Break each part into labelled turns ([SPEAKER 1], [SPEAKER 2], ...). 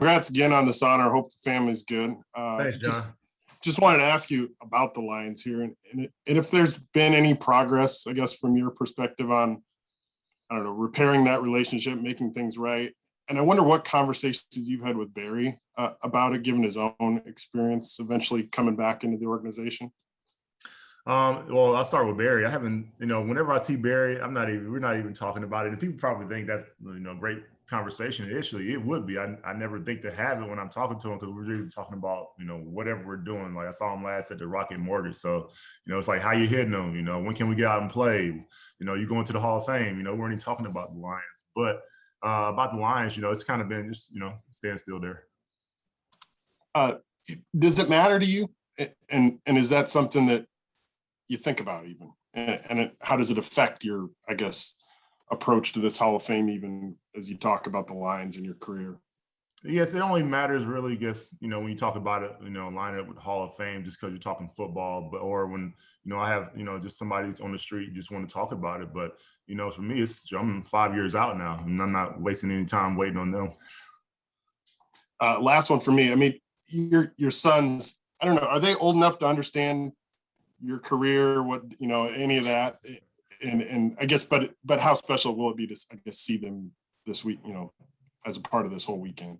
[SPEAKER 1] congrats again on this honor. Hope the family's good.
[SPEAKER 2] Thanks, John.
[SPEAKER 1] Just wanted to ask you about the Lions here, and if there's been any progress, I guess, from your perspective on, I don't know, repairing that relationship, making things right. And I wonder what conversations you've had with Barry about it, given his own experience eventually coming back into the organization.
[SPEAKER 2] Well, I'll start with Barry. I haven't, whenever I see Barry, we're not even talking about it. And people probably think that's, great conversation. Initially, it would be. I never think to have it when I'm talking to him, because we're really talking about, whatever we're doing. Like I saw him last at the Rocket Mortgage. So, it's like, how you hitting them? When can we get out and play? You going to the Hall of Fame? We're only talking about the Lions. But about the Lions, it's kind of been just, stand still there.
[SPEAKER 1] Does it matter to you? And is that something that you think about even? And how does it affect your, I guess, approach to this Hall of Fame, even as you talk about the Lions in your career?
[SPEAKER 2] Yes, it only matters really, I guess, when you talk about it, line up with Hall of Fame just because you're talking football, but or when, I have, just somebody's on the street, you just want to talk about it. But, for me, I'm 5 years out now, and I'm not wasting any time waiting on them.
[SPEAKER 1] Last one for me. I mean, your sons, I don't know, are they old enough to understand your career, what, any of that? And I guess, but how special will it be to, I guess, see them this week, as a part of this whole weekend?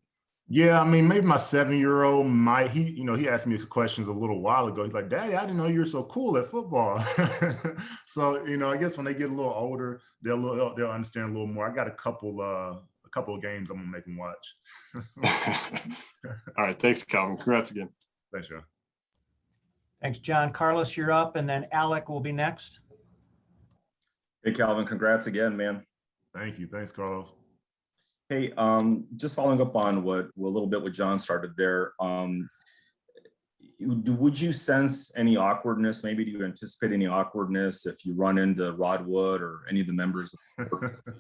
[SPEAKER 2] Yeah, I mean, maybe my 7-year-old might, he asked me some questions a little while ago. He's like, Daddy, I didn't know you were so cool at football. So, I guess when they get a little older, they'll understand a little more. I got a couple of games I'm gonna make them watch.
[SPEAKER 1] All right, thanks, Calvin. Congrats again.
[SPEAKER 2] Thanks, John.
[SPEAKER 3] Thanks, John. Carlos, you're up, and then Alec will be next.
[SPEAKER 4] Hey, Calvin, congrats again, man.
[SPEAKER 2] Thank you. Thanks, Carlos.
[SPEAKER 4] Hey, just following up on a little bit what John started there. Would you sense any awkwardness? Maybe do you anticipate any awkwardness if you run into Rod Wood or any of the members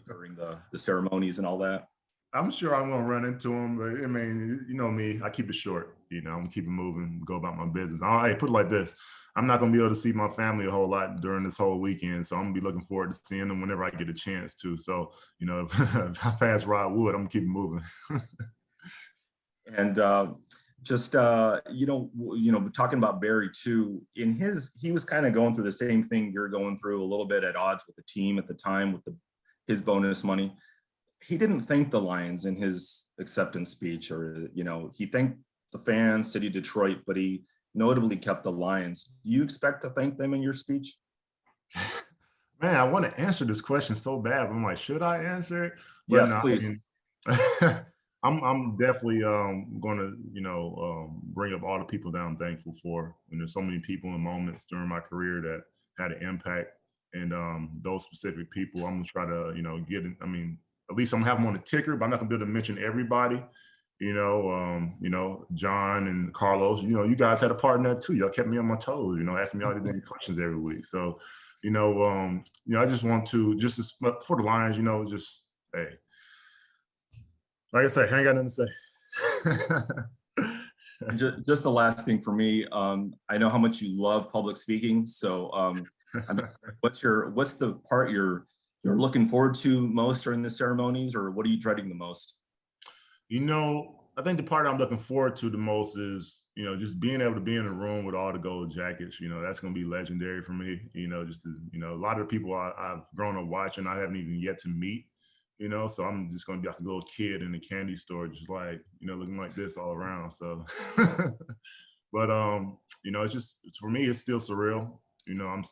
[SPEAKER 4] during the ceremonies and all that?
[SPEAKER 2] I'm sure I'm going to run into him, but I mean, me, I keep it short. I'm going to keep it moving, go about my business. Hey, put it like this. I'm not going to be able to see my family a whole lot during this whole weekend. So I'm going to be looking forward to seeing them whenever I get a chance to. So, if I pass Rod Wood, I'm going to keep it moving.
[SPEAKER 4] And just, talking about Barry too, he was kind of going through the same thing you're going through, a little bit at odds with the team at the time with his bonus money. He didn't thank the Lions in his acceptance speech, or, he thanked the fans, city of Detroit, but he notably kept the Lions. Do you expect to thank them in your speech?
[SPEAKER 2] Man, I want to answer this question so bad. I'm like, should I answer it? But
[SPEAKER 4] yes, no, please.
[SPEAKER 2] I'm definitely going to, bring up all the people that I'm thankful for. And there's so many people and moments during my career that had an impact. And those specific people, I'm going to try to, get in. I mean, at least I'm going to have them on the ticker, but I'm not going to be able to mention everybody. John and Carlos, you guys had a part in that too. Y'all kept me on my toes, asking me all these questions every week. So, I just want to, for the Lions, just, hey, like I said, I ain't got nothing to say.
[SPEAKER 4] Just the last thing for me, I know how much you love public speaking. So what's the part you're looking forward to most during the ceremonies, or what are you dreading the most?
[SPEAKER 2] I think the part I'm looking forward to the most is, just being able to be in a room with all the gold jackets. That's going to be legendary for me. Just to, a lot of the people I've grown up watching, I haven't even yet to meet. So I'm just going to be like a little kid in a candy store, just like, looking like this all around. So, but for me, it's still surreal. I'm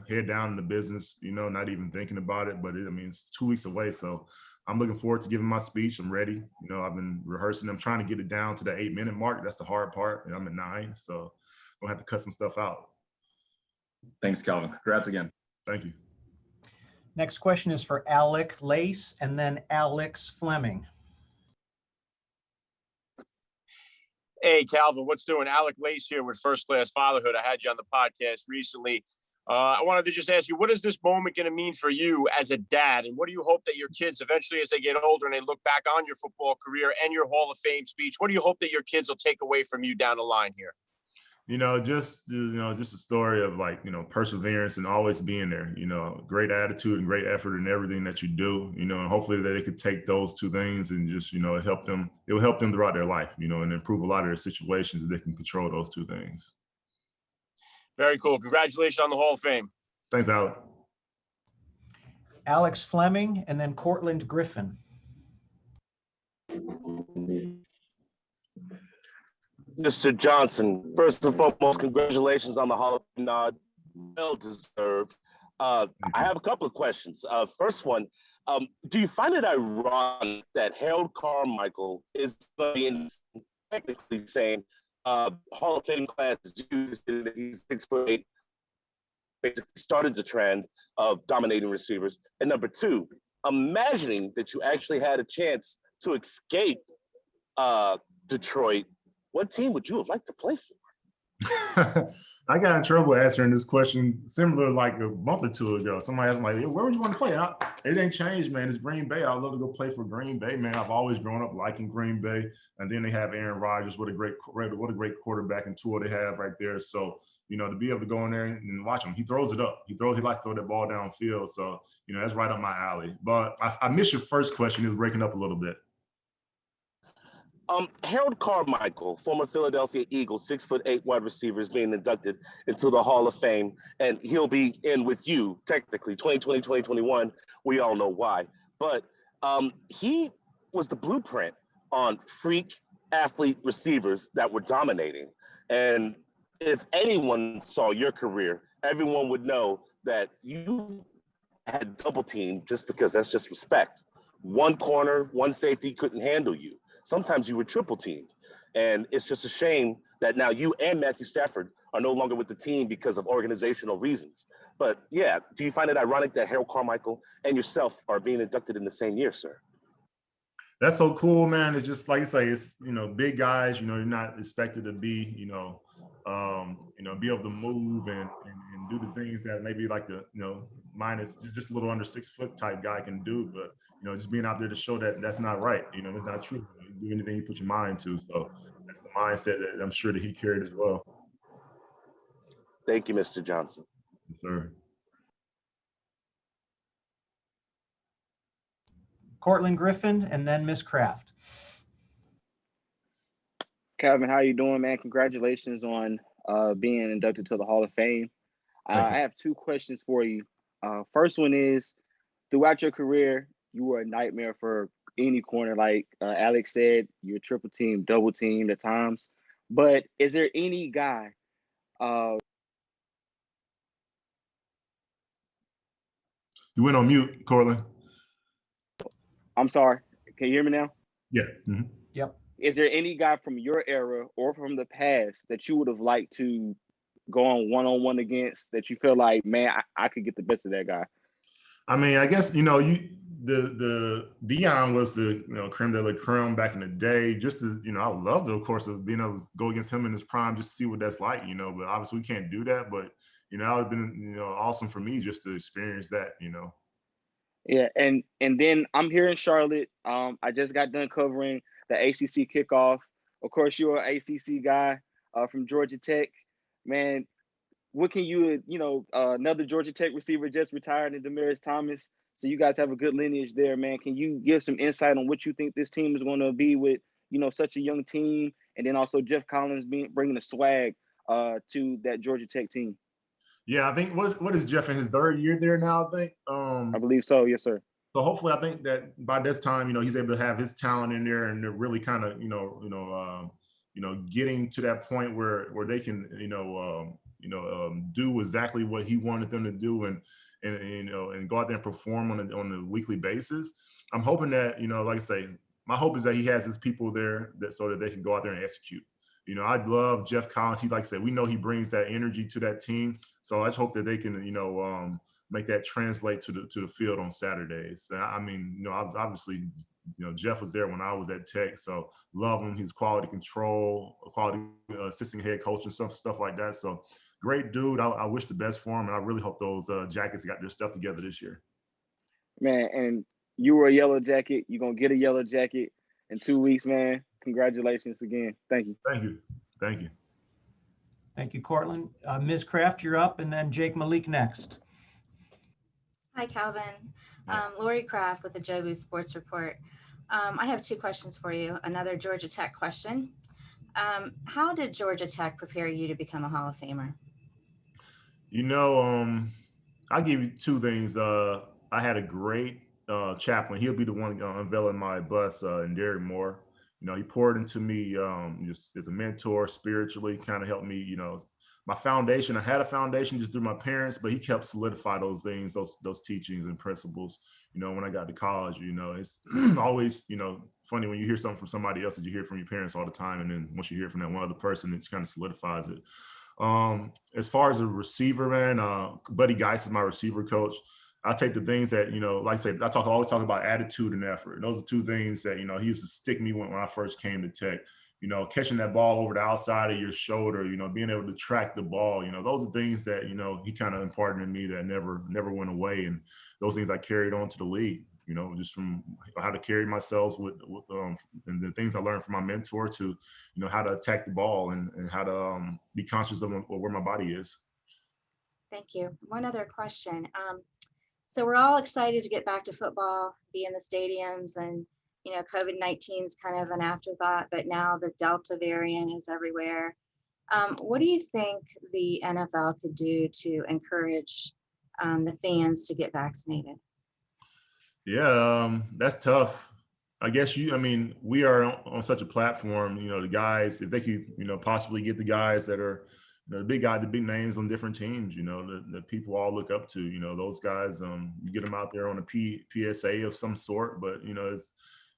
[SPEAKER 2] head down in the business, not even thinking about it, but it's 2 weeks away. So I'm looking forward to giving my speech. I'm ready. I've been rehearsing. I'm trying to get it down to the 8-minute mark. That's the hard part. And I'm at 9. So I'm going to have to cut some stuff out.
[SPEAKER 4] Thanks, Calvin. Congrats again.
[SPEAKER 2] Thank you.
[SPEAKER 3] Next question is for Alec Lace and then Alex Fleming.
[SPEAKER 5] Hey, Calvin, what's doing? Alec Lace here with First Class Fatherhood. I had you on the podcast recently. I wanted to just ask you, what is this moment going to mean for you as a dad? And what do you hope that your kids eventually, as they get older and they look back on your football career and your Hall of Fame speech, what do you hope that your kids will take away from you down the line here?
[SPEAKER 2] Just a story of perseverance and always being there. Great attitude and great effort in everything that you do. And hopefully that they could take those two things and just help them. It will help them throughout their life. And improve a lot of their situations if they can control those two things.
[SPEAKER 5] Very cool. Congratulations on the Hall of Fame.
[SPEAKER 2] Thanks, Alec.
[SPEAKER 3] Alex Fleming, and then Cortland Griffin.
[SPEAKER 6] Mr. Johnson, first and foremost, congratulations on the Hall of Fame nod. Well deserved. I have a couple of questions. First one, do you find it ironic that Harold Carmichael is technically saying Hall of Fame class is used that he's 6'8", basically started the trend of dominating receivers? And number two, imagining that you actually had a chance to escape Detroit, what team would you have liked to play for?
[SPEAKER 2] I got in trouble answering this question similar like a month or two ago. Somebody asked me, like, where would you want to play? It ain't changed, man. It's Green Bay. I'd love to go play for Green Bay, man. I've always grown up liking Green Bay. And then they have Aaron Rodgers. What a great quarterback and tour they have right there. So, to be able to go in there and watch him, he throws it up. He likes to throw that ball downfield. So, that's right up my alley. But I missed your first question. It was breaking up a little bit.
[SPEAKER 6] Harold Carmichael, former Philadelphia Eagle, 6'8" wide receiver, is being inducted into the Hall of Fame, and he'll be in with you, technically, 2020, 2021. We all know why. But he was the blueprint on freak athlete receivers that were dominating. And if anyone saw your career, everyone would know that you had double teamed just because that's just respect. One corner, one safety couldn't handle you. Sometimes you were triple teamed. And it's just a shame that now you and Matthew Stafford are no longer with the team because of organizational reasons. But yeah, do you find it ironic that Harold Carmichael and yourself are being inducted in the same year, sir?
[SPEAKER 2] That's so cool, man. It's just like you say, it's, big guys, you're not expected to be, be able to move and do the things that maybe like the, mine is just a little under 6 foot type guy can do. But, just being out there to show that that's not right. It's not true. You do anything you put your mind to. So that's the mindset that I'm sure that he carried as well.
[SPEAKER 6] Thank you, Mr. Johnson.
[SPEAKER 2] Yes, sir.
[SPEAKER 3] Cortland Griffin, and then Miss Kraft.
[SPEAKER 7] Calvin, how you doing, man? Congratulations on being inducted to the Hall of Fame. I have two questions for you. First one is, throughout your career, you were a nightmare for any corner. Like Alex said, you're triple team, double teamed at times. But is there any guy?
[SPEAKER 2] You went on mute, Cortland.
[SPEAKER 7] I'm sorry. Can you hear me now?
[SPEAKER 2] Yeah. Mm-hmm.
[SPEAKER 3] Yep.
[SPEAKER 7] Is there any guy from your era or from the past that you would have liked to go on one-on-one against that you feel like, man, I could get the best of that guy?
[SPEAKER 2] I mean, I guess, the Dion was the, creme de la creme back in the day. Just to, I would love to, of course, of being able to go against him in his prime, just to see what that's like, but obviously we can't do that. But, that would have been, awesome for me just to experience that,
[SPEAKER 7] Yeah, and then I'm here in Charlotte. I just got done covering the ACC kickoff. Of course, you're an ACC guy from Georgia Tech. Man, what can you, another Georgia Tech receiver just retired in Demaryius Thomas. So you guys have a good lineage there, man. Can you give some insight on what you think this team is going to be with, such a young team, and then also Jeff Collins bringing the swag to that Georgia Tech team?
[SPEAKER 2] Yeah, I think what is Jeff in his third year there now? I think.
[SPEAKER 7] I believe so. Yes, sir.
[SPEAKER 2] So hopefully, I think that by this time, he's able to have his talent in there, and they're really kind of, getting to that point where they can, do exactly what he wanted them to do, and go out there and perform on a weekly basis. I'm hoping that, like I say, my hope is that he has his people there so that they can go out there and execute. I love Jeff Collins. He, like I said, we know he brings that energy to that team. So I just hope that they can, make that translate to the field on Saturdays. I mean, obviously, Jeff was there when I was at Tech, so love him. He's quality control, quality assistant head coach and stuff like that. So great dude. I wish the best for him, and I really hope those Jackets got their stuff together this year.
[SPEAKER 7] Man, and you were a Yellow Jacket. You're going to get a Yellow Jacket in 2 weeks, man. Congratulations again. Thank you.
[SPEAKER 2] Thank you. Thank you.
[SPEAKER 3] Thank you, Cortland. Ms. Kraft, you're up, and then Jake Malik next.
[SPEAKER 8] Hi, Calvin. Lori Kraft with the Jobu Sports Report. I have two questions for you. Another Georgia Tech question. How did Georgia Tech prepare you to become a Hall of Famer?
[SPEAKER 2] You know, I'll give you two things. I had a great chaplain. He'll be the one unveiling my bus, and Derek Moore. You know, he poured into me just as a mentor spiritually, kind of helped me, you know, my foundation. I had a foundation just through my parents, but he kept solidify those things, those teachings and principles. You know, when I got to college, you know, it's always, you know, funny when you hear something from somebody else that you hear from your parents all the time. And then once you hear from that one other person, it kind of solidifies it. As far as a receiver, man, Buddy Geis is my receiver coach. I take the things that, you know, like I said, always talk about attitude and effort. And those are two things that, you know, he used to stick me when I first came to Tech. You know, catching that ball over the outside of your shoulder, you know, being able to track the ball, you know, those are things that, you know, he kind of imparted in me that never went away. And those things I carried on to the league, you know, just from how to carry myself and the things I learned from my mentor to, you know, how to attack the ball and how to be conscious of where my body is.
[SPEAKER 8] Thank you. One other question. So we're all excited to get back to football, be in the stadiums, and you know, COVID-19 is kind of an afterthought, but now the Delta variant is everywhere. What do you think the NFL could do to encourage the fans to get vaccinated?
[SPEAKER 2] Yeah, that's tough. I guess we are on such a platform, you know, the guys, if they could, you know, possibly get the guys that are, you know, the big names on different teams, you know, that people all look up to, you know, those guys, you get them out there on a PSA of some sort, but, you know,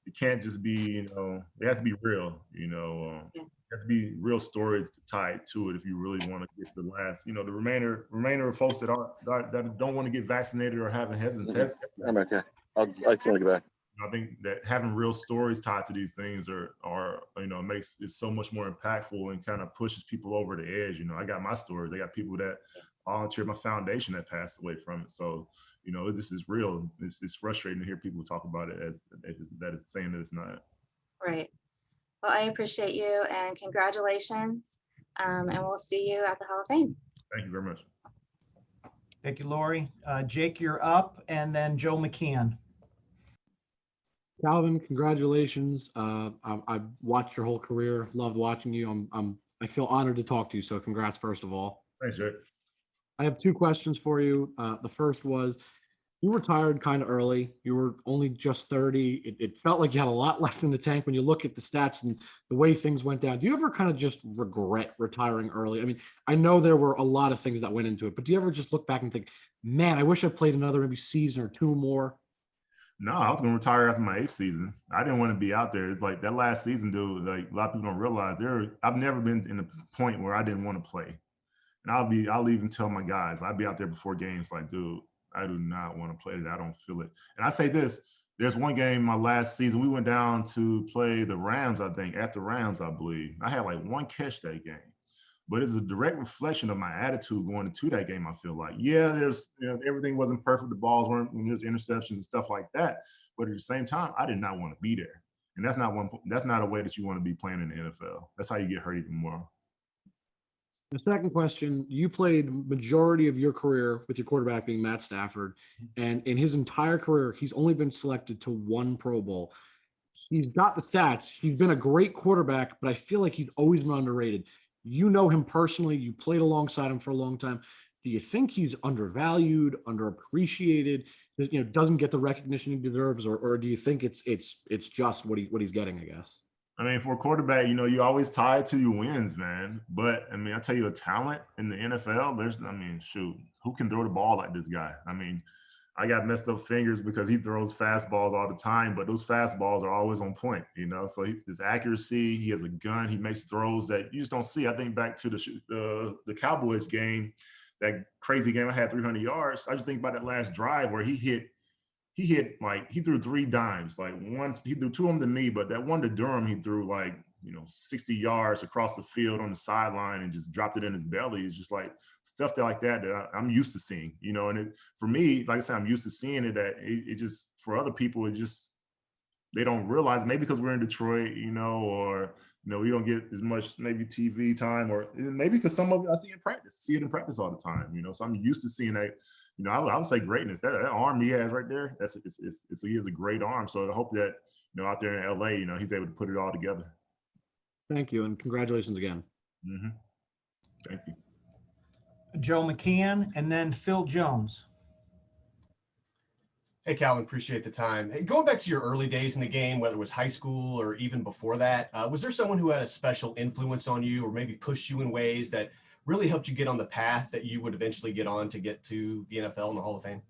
[SPEAKER 2] it can't just be, you know, it has to be real, you know, it has to be real stories tied to it if you really want to get the last, you know, the remainder of folks that don't want to get vaccinated or having hesitancy.
[SPEAKER 6] I'm okay. I just want to get back.
[SPEAKER 2] I think that having real stories tied to these things are you know, makes it so much more impactful and kind of pushes people over the edge. You know, I got my stories. I got people that volunteered my foundation that passed away from it. So, you know, this is real. It's frustrating to hear people talk about it as that is saying that it's not.
[SPEAKER 8] Right. Well, I appreciate you and congratulations. And we'll see you at the Hall of Fame.
[SPEAKER 2] Thank you very much.
[SPEAKER 3] Thank you, Lori. Jake, you're up, and then Joe McKeon.
[SPEAKER 9] Calvin, congratulations. I've watched your whole career, loved watching you. I feel honored to talk to you. So congrats, first of all.
[SPEAKER 2] Thanks, Jake.
[SPEAKER 9] I have two questions for you. The first was, you retired kind of early. You were only just 30. It felt like you had a lot left in the tank when you look at the stats and the way things went down. Do you ever kind of just regret retiring early? I mean, I know there were a lot of things that went into it, but do you ever just look back and think, man, I wish I played another maybe season or two more?
[SPEAKER 2] No, I was going to retire after my 8th season. I didn't want to be out there. It's like that last season, dude, like a lot of people don't realize I've never been in a point where I didn't want to play. And I'll even tell my guys, I'll be out there before games like, dude, I do not want to play today. I don't feel it. And I say this, there's one game my last season, we went down to play the Rams, I think, at the Rams, I believe. I had like one catch that game. But it's a direct reflection of my attitude going into that game, I feel like. Yeah, everything wasn't perfect. The balls weren't, when there's interceptions and stuff like that. But at the same time, I did not want to be there. And that's not a way that you want to be playing in the NFL. That's how you get hurt even more.
[SPEAKER 9] The second question, you played majority of your career with your quarterback being Matt Stafford. And in his entire career, he's only been selected to one Pro Bowl. He's got the stats. He's been a great quarterback, but I feel like he's always been underrated. You know him personally. You played alongside him for a long time. Do you think he's undervalued, underappreciated, you know, doesn't get the recognition he deserves, or do you think it's just what he's getting, I guess?
[SPEAKER 2] I mean, for a quarterback, you know, you always tied to your wins, man. But I mean, I tell you, a talent in the NFL, shoot, who can throw the ball like this guy? I mean, I got messed up fingers because he throws fastballs all the time, but those fastballs are always on point, you know? So his accuracy, he has a gun, he makes throws that you just don't see. I think back to the Cowboys game, that crazy game I had 300 yards. I just think about that last drive where he threw 3 dimes. Like one, he threw 2 of them to me, but that one to Durham, he threw like, you know, 60 yards across the field on the sideline and just dropped it in his belly. It's just like stuff like that I'm used to seeing, you know, and for me, like I said, I'm used to seeing it, that it just, for other people, it just, they don't realize, maybe because we're in Detroit, or we don't get as much maybe TV time, or maybe because some of it I see it in practice all the time, so I'm used to seeing that. I would say greatness. That arm he has right there, he has a great arm. So I hope that out there in LA, he's able to put it all together.
[SPEAKER 9] Thank you, and congratulations again.
[SPEAKER 2] Mm-hmm. Thank you.
[SPEAKER 3] Joe McKeon, and then Phil Jones.
[SPEAKER 10] Hey, Calvin, appreciate the time. Hey, going back to your early days in the game, whether it was high school or even before that, was there someone who had a special influence on you or maybe pushed you in ways that really helped you get on the path that you would eventually get on to get to the NFL and the Hall of Fame?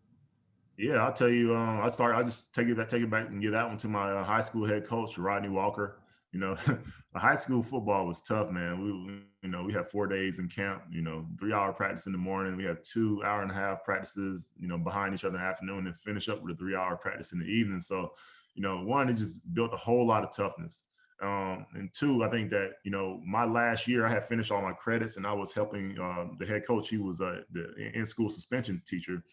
[SPEAKER 2] Yeah, I'll tell you, I just take it back and give that one to my high school head coach, Rodney Walker. The high school football was tough, man. We had 4 days in camp, 3-hour practice in the morning. We had 2 hour-and-a-half practices, behind each other in the afternoon, and finish up with a 3-hour practice in the evening. So, one, it just built a whole lot of toughness. And two, I think that, my last year I had finished all my credits and I was helping the head coach. He was the in-school suspension teacher.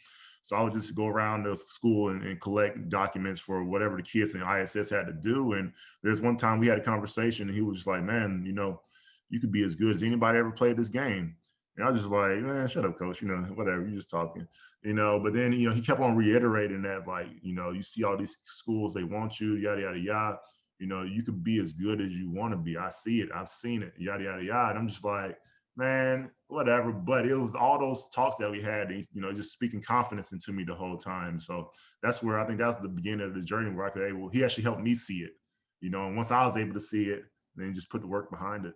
[SPEAKER 2] So I would just go around the school and collect documents for whatever the kids in ISS had to do. And there's one time we had a conversation and he was just like, man, you could be as good as anybody ever played this game. And I was just like, man, shut up, coach, whatever, you're just talking, but then, he kept on reiterating that, like, you see all these schools, they want you, yada, yada, yada. You could be as good as you want to be. I see it. I've seen it, yada, yada, yada. And I'm just like, man, whatever. But it was all those talks that we had, just speaking confidence into me the whole time. So that's where I think that's the beginning of the journey where I could, he actually helped me see it, and once I was able to see it, then just put the work behind it.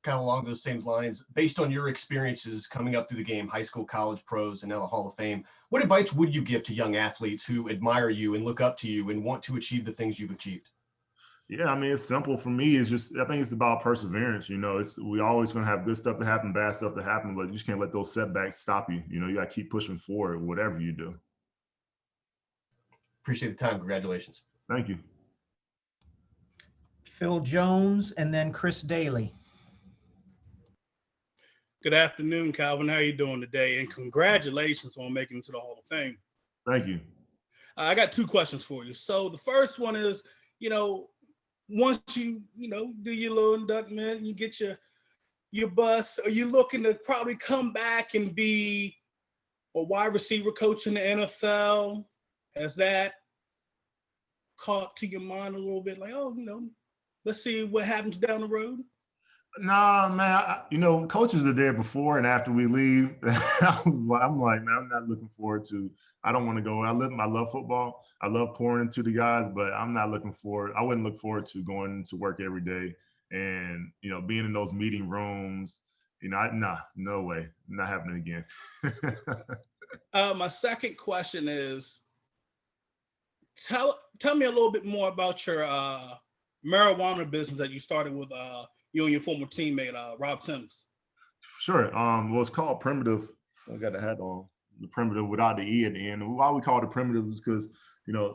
[SPEAKER 10] Kind of along those same lines, based on your experiences coming up through the game, high school, college, pros, and now the Hall of Fame, what advice would you give to young athletes who admire you and look up to you and want to achieve the things you've achieved?
[SPEAKER 2] Yeah, I mean, it's simple for me. It's just, I think it's about perseverance. We always going to have good stuff to happen, bad stuff to happen, but you just can't let those setbacks stop you. You got to keep pushing forward, whatever you do.
[SPEAKER 10] Appreciate the time. Congratulations.
[SPEAKER 2] Thank you.
[SPEAKER 3] Phil Jones, and then Chris Daly.
[SPEAKER 11] Good afternoon, Calvin. How are you doing today? And congratulations on making it to the Hall of Fame.
[SPEAKER 2] Thank you.
[SPEAKER 11] I got 2 questions for you. So the first one is, once you, do your little inductment and you get your bus, are you looking to probably come back and be a wide receiver coach in the NFL? Has that caught to your mind a little bit? Like, let's see what happens down the road?
[SPEAKER 2] Nah, man, coaches are there before and after we leave. I'm like, man, I'm not looking forward to, I don't want to go. I love football. I love pouring into the guys, but I wouldn't look forward to going to work every day and, being in those meeting rooms. No way. Not happening again.
[SPEAKER 11] My second question is, tell me a little bit more about your marijuana business that you started with you and your former teammate, Rob Sims.
[SPEAKER 2] Sure. Well, it's called Primitive. I got the hat on. The Primitive without the E at the end. And why we call it Primitive is because,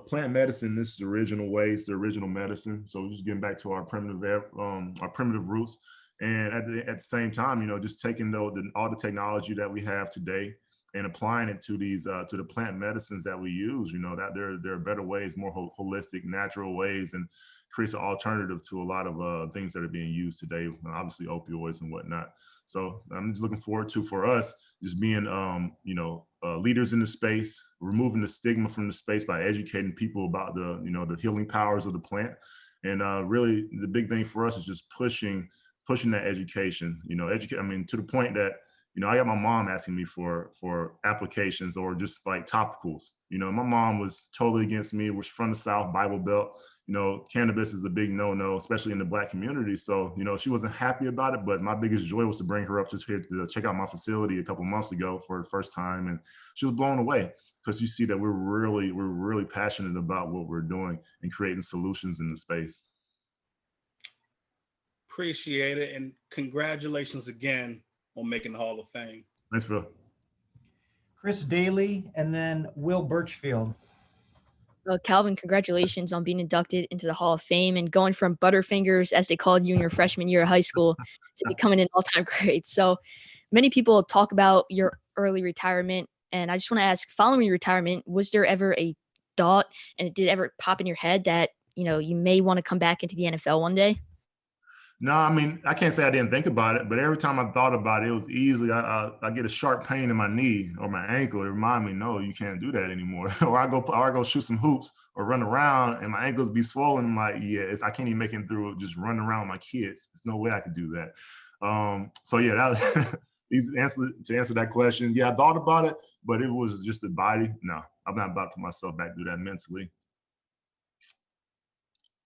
[SPEAKER 2] plant medicine, this is the original way, it's the original medicine. So we're just getting back to our primitive roots. And at the same time, just taking all the technology that we have today and applying it to these to the plant medicines that we use, that there are better ways, more holistic, natural ways, and creates an alternative to a lot of things that are being used today, obviously opioids and whatnot. So I'm just looking forward to, for us, just being, leaders in the space, removing the stigma from the space by educating people about the healing powers of the plant. And really the big thing for us is just pushing that education, to the point that, I got my mom asking me for applications or just like topicals. My mom was totally against me. We're from the South, Bible Belt. Cannabis is a big no-no, especially in the Black community. So, she wasn't happy about it, but my biggest joy was to bring her up just here to check out my facility a couple months ago for the first time. And she was blown away because you see that we're really passionate about what we're doing and creating solutions in the space.
[SPEAKER 11] Appreciate it. And congratulations again on making the Hall of Fame.
[SPEAKER 2] Thanks, Phil.
[SPEAKER 3] Chris Daly, and then Will Birchfield.
[SPEAKER 12] Well, Calvin, congratulations on being inducted into the Hall of Fame and going from Butterfingers, as they called you in your freshman year of high school, to becoming an all-time great. So many people talk about your early retirement, and I just want to ask, following your retirement, was there ever a thought, and it did ever pop in your head that, you may want to come back into the NFL one day?
[SPEAKER 2] No, I mean, I can't say I didn't think about it, but every time I thought about it, it was easily, I get a sharp pain in my knee or my ankle. It remind me, no, you can't do that anymore. or I go shoot some hoops or run around and my ankles be swollen. I'm like, yeah, I can't even make it through just running around with my kids. There's no way I could do that. So yeah, that was to answer that question. Yeah, I thought about it, but it was just the body. No, I'm not about to put myself back through that mentally.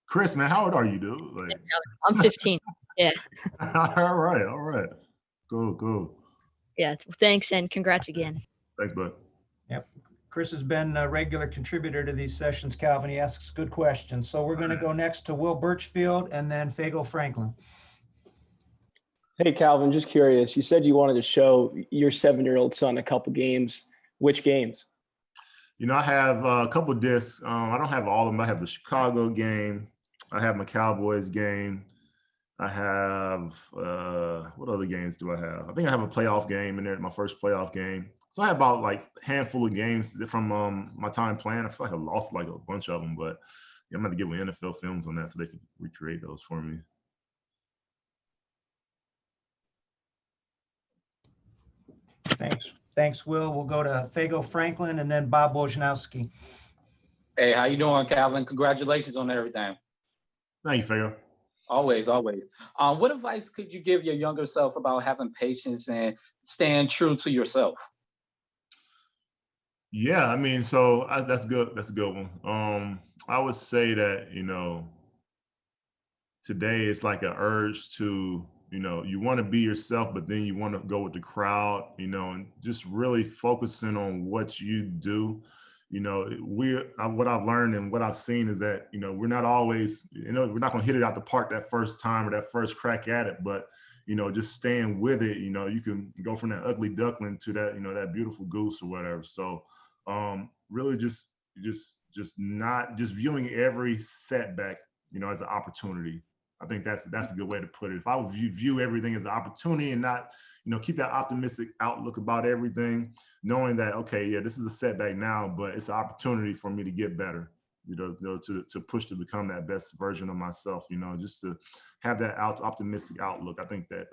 [SPEAKER 2] Chris, man, how old are you, dude? Like,
[SPEAKER 12] I'm 15. Yeah.
[SPEAKER 2] all right. Cool.
[SPEAKER 12] Yeah. Thanks and congrats again.
[SPEAKER 2] Thanks, bud.
[SPEAKER 3] Yep. Chris has been a regular contributor to these sessions, Calvin. He asks good questions. So we're going to go next to Will Birchfield and then Fago Franklin.
[SPEAKER 13] Hey, Calvin, just curious. You said you wanted to show your 7-year-old son a couple games. Which games?
[SPEAKER 2] I have a couple discs. I don't have all of them. I have the Chicago game. I have my Cowboys game. I have, what other games do I have? I think I have a playoff game in there, my first playoff game. So I have about like a handful of games from my time playing. I feel like I lost like a bunch of them, but yeah, I'm going to get with NFL Films on that so they can recreate those for me.
[SPEAKER 3] Thanks, Will. We'll go to Fago Franklin and then Bob Wojnowski.
[SPEAKER 14] Hey, how you doing, Calvin? Congratulations on everything.
[SPEAKER 2] Thank you, Fago.
[SPEAKER 14] Always. What advice could you give your younger self about having patience and staying true to yourself?
[SPEAKER 2] Yeah, I mean, so that's good. That's a good one. I would say that, today it's like an urge to, you want to be yourself, but then you want to go with the crowd, and just really focusing on what you do. What I've learned and what I've seen is that, we're not always, we're not going to hit it out the park that first time or that first crack at it, but, just staying with it, you can go from that ugly duckling to that, that beautiful goose or whatever. So really just viewing every setback, as an opportunity. I think that's a good way to put it. If I would view everything as an opportunity and not, keep that optimistic outlook about everything, knowing that, okay, yeah, this is a setback now, but it's an opportunity for me to get better, to push to become that best version of myself, just to have that optimistic outlook. I think that,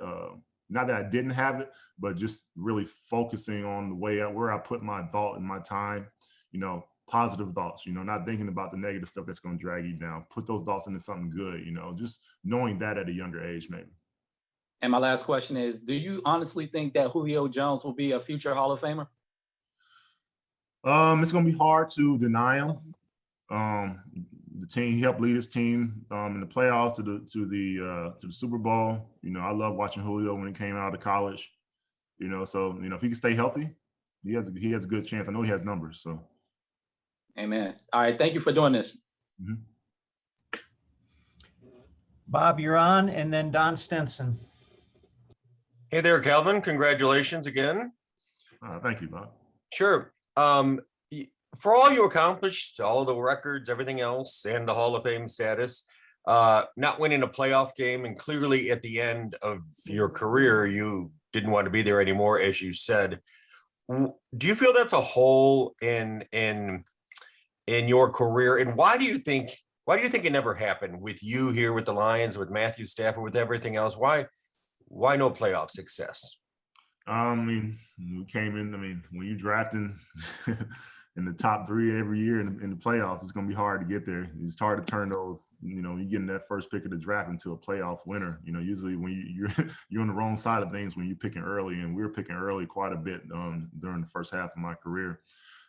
[SPEAKER 2] not that I didn't have it, but just really focusing on the way where I put my thought and my time, positive thoughts, not thinking about the negative stuff that's going to drag you down. Put those thoughts into something good, just knowing that at a younger age, maybe.
[SPEAKER 14] And my last question is, do you honestly think that Julio Jones will be a future Hall of Famer?
[SPEAKER 2] It's going to be hard to deny him. The team, he helped lead his team in the playoffs to the Super Bowl. I love watching Julio when he came out of college. So if he can stay healthy, he has a good chance. I know he has numbers. So.
[SPEAKER 14] Amen. All right. Thank you for doing this.
[SPEAKER 2] Mm-hmm.
[SPEAKER 3] Bob, you're on, and then Don Stenson.
[SPEAKER 15] Hey there, Calvin. Congratulations again.
[SPEAKER 2] Thank you, Bob.
[SPEAKER 15] Sure. For all you accomplished, all of the records, everything else, and the Hall of Fame status, not winning a playoff game, and clearly at the end of your career, you didn't want to be there anymore, as you said. Do you feel that's a hole in your career, and why do you think it never happened with you here with the Lions, with Matthew Stafford, with everything else? Why no playoff success?
[SPEAKER 2] I mean, we came in. I mean, when you're drafting in the top 3 every year in the playoffs, it's going to be hard to get there. It's hard to turn those. You getting that first pick of the draft into a playoff winner. Usually when you're on the wrong side of things when you're picking early, and we were picking early quite a bit during the first half of my career.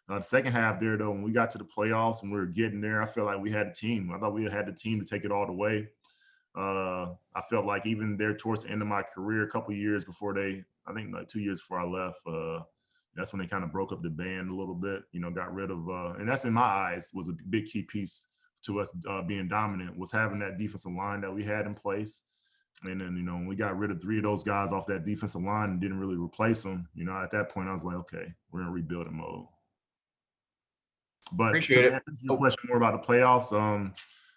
[SPEAKER 2] The second half there, though, when we got to the playoffs and we were getting there, I felt like we had a team. I thought we had the team to take it all the way. I felt like even there towards the end of my career, a couple of years before I think like 2 years before I left, that's when they kind of broke up the band a little bit, got rid of, and that's in my eyes was a big key piece to us being dominant, was having that defensive line that we had in place. And then, when we got rid of 3 of those guys off that defensive line and didn't really replace them, at that point I was like, okay, we're in rebuilding mode. But
[SPEAKER 15] Appreciate
[SPEAKER 2] to answer your question more about the playoffs,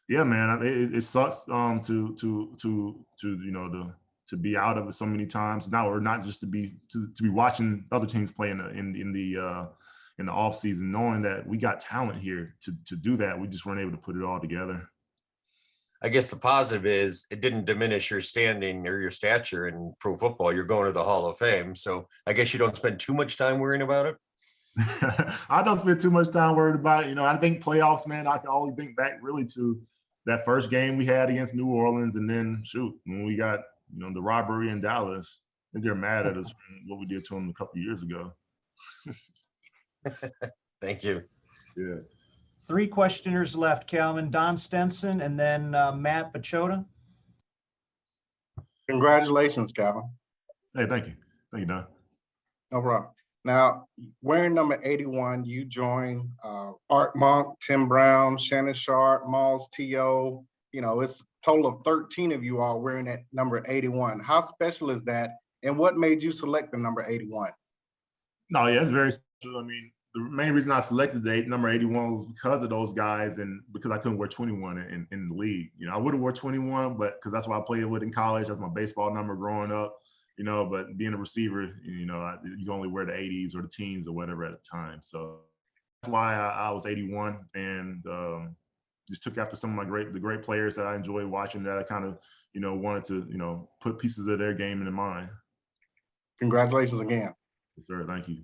[SPEAKER 2] yeah, man, it sucks to be out of it so many times now, or not just to be watching other teams play in in the offseason, knowing that we got talent here to do that. We just weren't able to put it all together.
[SPEAKER 15] I guess the positive is it didn't diminish your standing or your stature in pro football. You're going to the Hall of Fame. So I guess you don't spend too much time worrying about it.
[SPEAKER 2] I don't spend too much time worried about it. You know, I think playoffs, man, I can only think back really to that first game we had against New Orleans. And then, shoot, when we got, you know, the robbery in Dallas, I think they're mad at us for what we did to them a couple of years ago.
[SPEAKER 15] Thank you.
[SPEAKER 2] Yeah.
[SPEAKER 3] 3 questioners left, Calvin. Don Stenson and then Matt Bachota.
[SPEAKER 16] Congratulations, Calvin.
[SPEAKER 2] Hey, thank you. Thank you, Don.
[SPEAKER 16] No problem. Now, wearing number 81, you join Art Monk, Tim Brown, Shannon Sharp, Miles T.O. You know, it's a total of 13 of you all wearing that number 81. How special is that? And what made you select the number 81?
[SPEAKER 2] No, yeah, it's very special. I mean, the main reason I selected the number 81 was because of those guys and because I couldn't wear 21 in the league. You know, I would have wore 21, but because that's what I played with in college. That's my baseball number growing up. You know, but being a receiver, you know, you can only wear the 80s or the teens or whatever at the time. So that's why I was 81 and just took after some of the great players that I enjoyed watching that I kind of, you know, wanted to, you know, put pieces of their game into mine.
[SPEAKER 16] Congratulations again.
[SPEAKER 2] Yes, sir. Thank you.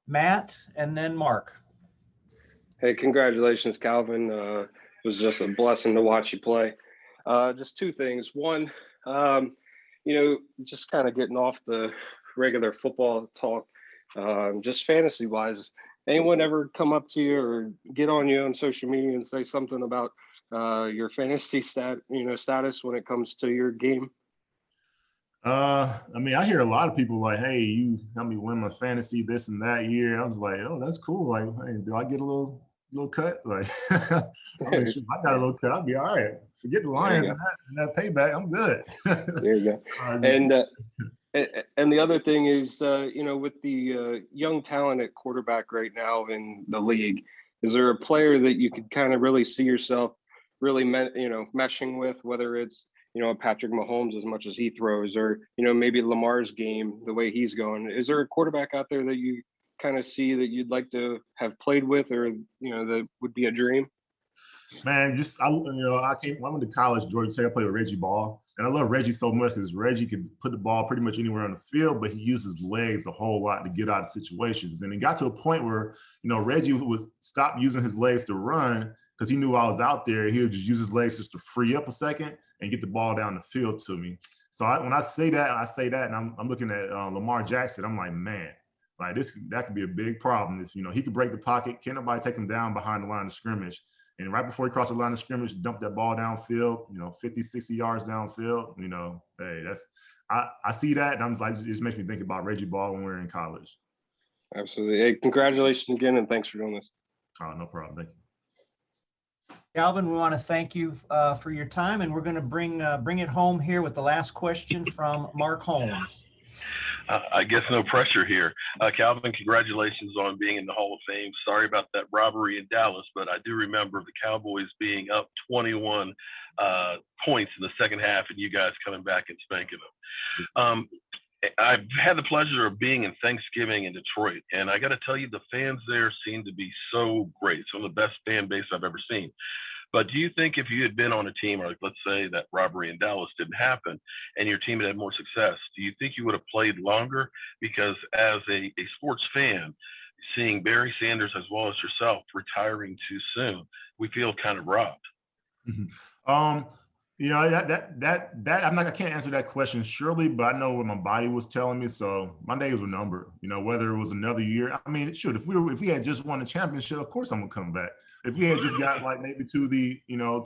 [SPEAKER 3] Matt and then Mark.
[SPEAKER 17] Hey, congratulations, Calvin. It was just a blessing to watch you play. Just 2 things. One, you know, just kind of getting off the regular football talk, just fantasy wise, anyone ever come up to you or get on you on social media and say something about your fantasy status when it comes to your game?
[SPEAKER 2] I mean, I hear a lot of people like, hey, you helped me win my fantasy this and that year. I was like, oh, that's cool. Like, hey, do I get a little cut? Like, I got a little cut. I'll be all right. Forget the Lions and that payback. I'm good.
[SPEAKER 17] There you go. And the other thing is, you know, with the young talent at quarterback right now in the league, is there a player that you could kind of really see yourself really, meshing with, whether it's, you know, Patrick Mahomes as much as he throws, or, you know, maybe Lamar's game, the way he's going? Is there a quarterback out there that you kind of see that you'd like to have played with, or, you know, that would be a dream?
[SPEAKER 2] Man, I went to college, Georgia Tech. I played with Reggie Ball, and I love Reggie so much because Reggie could put the ball pretty much anywhere on the field, but he used his legs a whole lot to get out of situations. And it got to a point where, you know, Reggie would stop using his legs to run because he knew I was out there. He would just use his legs just to free up a second and get the ball down the field to me. So when I say that, and I'm looking at Lamar Jackson. I'm like, man, like that could be a big problem if, you know, he could break the pocket. Can't nobody take him down behind the line of scrimmage. And right before he crossed the line of scrimmage, dump that ball downfield, you know, 50, 60 yards downfield. You know, hey, I see that, and I'm like, it just makes me think about Reggie Ball when we were in college.
[SPEAKER 17] Absolutely. Hey, congratulations again, and thanks for doing this.
[SPEAKER 2] Oh, no problem. Thank you.
[SPEAKER 3] Calvin, we want to thank you for your time, and we're going to bring it home here with the last question from Mark Holmes.
[SPEAKER 18] I guess no pressure here. Calvin, congratulations on being in the Hall of Fame. Sorry about that robbery in Dallas, but I do remember the Cowboys being up 21 points in the second half and you guys coming back and spanking them. I've had the pleasure of being in Thanksgiving in Detroit, and I got to tell you, the fans there seem to be so great. Some of the best fan base I've ever seen. But do you think if you had been on a team, or let's say that robbery in Dallas didn't happen and your team had had more success, do you think you would have played longer? Because as a sports fan, seeing Barry Sanders as well as yourself retiring too soon, we feel kind of robbed.
[SPEAKER 2] You know, I can't answer that question surely, but I know what my body was telling me. So my days were numbered. You know, whether it was another year, I mean, shoot, if we had just won the championship, of course I'm gonna come back. If we had just got like maybe to the, you know,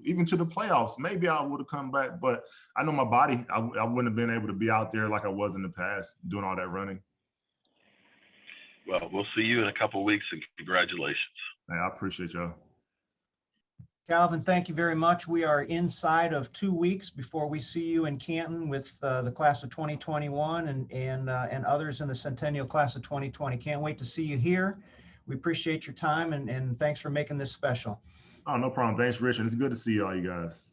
[SPEAKER 2] even to the playoffs, maybe I would have come back. But I know my body, I wouldn't have been able to be out there like I was in the past doing all that running.
[SPEAKER 18] Well, we'll see you in a couple of weeks, and congratulations.
[SPEAKER 2] Man, I appreciate y'all.
[SPEAKER 3] Calvin, thank you very much. We are inside of 2 weeks before we see you in Canton with the class of 2021 and others in the Centennial class of 2020. Can't wait to see you here. We appreciate your time and thanks for making this special.
[SPEAKER 2] Oh, no problem. Thanks, Richard. It's good to see all you guys.